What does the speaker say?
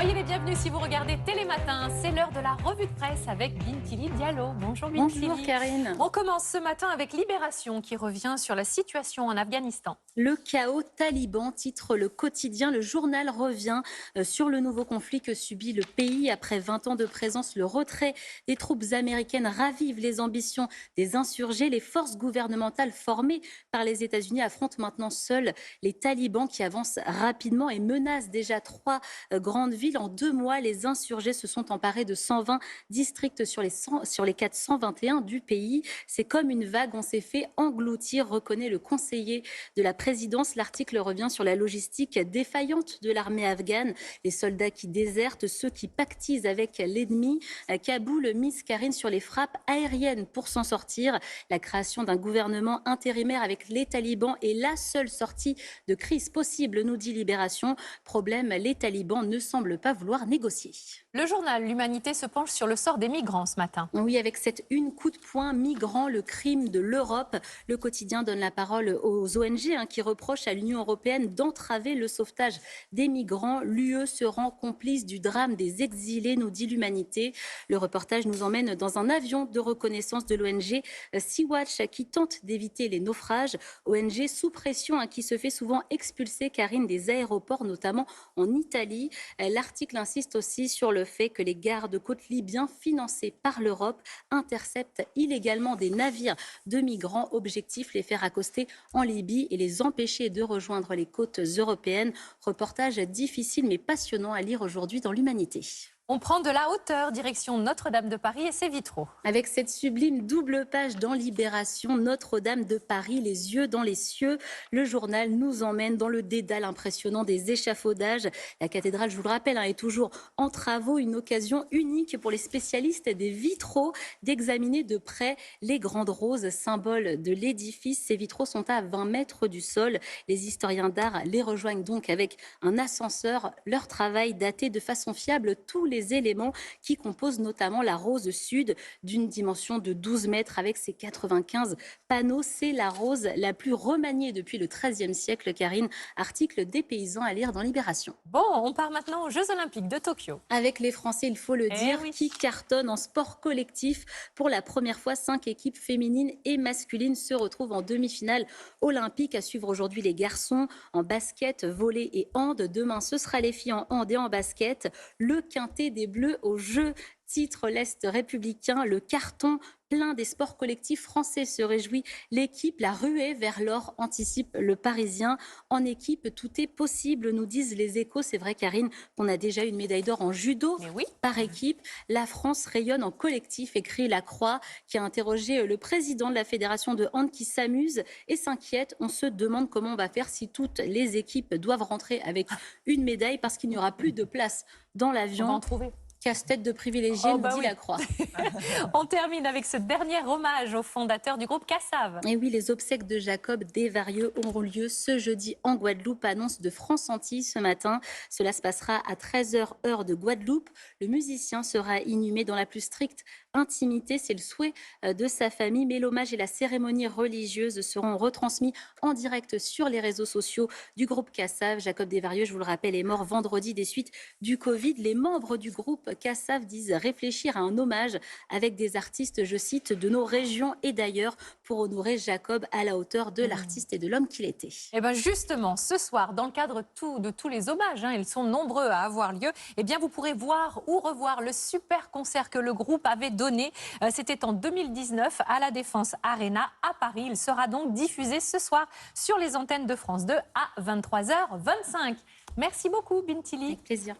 Soyez les bienvenus si vous regardez Télématin. C'est l'heure de la revue de presse avec Bintili Diallo. Bonjour Bintili. Bonjour Karine. On commence ce matin avec Libération qui revient sur la situation en Afghanistan. Le chaos taliban, titre le quotidien. Le journal revient sur le nouveau conflit que subit le pays. Après 20 ans de présence, le retrait des troupes américaines ravive les ambitions des insurgés. Les forces gouvernementales formées par les États-Unis affrontent maintenant seules les talibans qui avancent rapidement et menacent déjà 3 grandes villes. En 2 mois, les insurgés se sont emparés de 120 districts sur les 421 du pays. C'est comme une vague, on s'est fait engloutir, reconnaît le conseiller de la présidence. L'article revient sur la logistique défaillante de l'armée afghane, les soldats qui désertent, ceux qui pactisent avec l'ennemi. Kaboul mise, Karine, sur les frappes aériennes pour s'en sortir. La création d'un gouvernement intérimaire avec les talibans est la seule sortie de crise possible, nous dit Libération. Problème, les talibans ne semblent pas vouloir négocier. Le journal L'Humanité se penche sur le sort des migrants ce matin. Oui, avec cette une coup de poing, migrants, le crime de l'Europe. Le quotidien donne la parole aux ONG qui reprochent à l'Union européenne d'entraver le sauvetage des migrants. L'UE se rend complice du drame des exilés, nous dit l'Humanité. Le reportage nous emmène dans un avion de reconnaissance de l'ONG Sea-Watch qui tente d'éviter les naufrages. ONG sous pression qui se fait souvent expulser, Karine, des aéroports, notamment en Italie. L'article insiste aussi sur le fait que les gardes-côtes libyens financés par l'Europe interceptent illégalement des navires de migrants. Objectif, les faire accoster en Libye et les empêcher de rejoindre les côtes européennes. Reportage difficile mais passionnant à lire aujourd'hui dans l'Humanité. On prend de la hauteur, direction Notre-Dame de Paris et ses vitraux. Avec cette sublime double page dans Libération, Notre-Dame de Paris, les yeux dans les cieux, le journal nous emmène dans le dédale impressionnant des échafaudages. La cathédrale, je vous le rappelle, est toujours en travaux, une occasion unique pour les spécialistes des vitraux d'examiner de près les grandes roses, symboles de l'édifice. Ces vitraux sont à 20 mètres du sol. Les historiens d'art les rejoignent donc avec un ascenseur. Leur travail daté de façon fiable tous les éléments qui composent notamment la rose sud d'une dimension de 12 mètres avec ses 95 panneaux. C'est la rose la plus remaniée depuis le XIIIe siècle, Karine. Article des paysans à lire dans Libération. Bon, on part maintenant aux Jeux Olympiques de Tokyo. Avec les Français, il faut le dire, qui cartonnent en sport collectif. Pour la première fois, 5 équipes féminines et masculines se retrouvent en demi-finale olympique. À suivre aujourd'hui les garçons en basket, volley et hand. Demain, ce sera les filles en hand et en basket. Le quintet des Bleus aux Jeux. Titre l'Est républicain, le carton plein des sports collectifs français se réjouit. L'équipe, la ruée vers l'or, anticipe le Parisien. En équipe, tout est possible, nous disent les Échos. C'est vrai, Karine, qu'on a déjà une médaille d'or en judo par équipe. La France rayonne en collectif, écrit La Croix, qui a interrogé le président de la Fédération de hand qui s'amuse et s'inquiète. On se demande comment on va faire si toutes les équipes doivent rentrer avec une médaille parce qu'il n'y aura plus de place dans l'avion. On va en trouver. Casse-tête de privilégié, nous dit La Croix. On termine avec ce dernier hommage au fondateur du groupe Cassav. Et oui, les obsèques de Jacob Desvarieux auront lieu ce jeudi en Guadeloupe, annonce de France Antilles ce matin. Cela se passera à 13h heure de Guadeloupe. Le musicien sera inhumé dans la plus stricte intimité. C'est le souhait de sa famille. Mais l'hommage et la cérémonie religieuse seront retransmis en direct sur les réseaux sociaux du groupe Cassav. Jacob Desvarieux, je vous le rappelle, est mort vendredi des suites du Covid. Les membres du groupe Cassav disent réfléchir à un hommage avec des artistes, je cite, de nos régions et d'ailleurs pour honorer Jacob à la hauteur de l'artiste et de l'homme qu'il était. Et bien justement, ce soir, dans le cadre de tous les hommages, ils sont nombreux à avoir lieu, eh bien vous pourrez voir ou revoir le super concert que le groupe avait donné. C'était en 2019 à la Défense Arena à Paris. Il sera donc diffusé ce soir sur les antennes de France 2 à 23h25. Merci beaucoup, Bintili. Avec plaisir.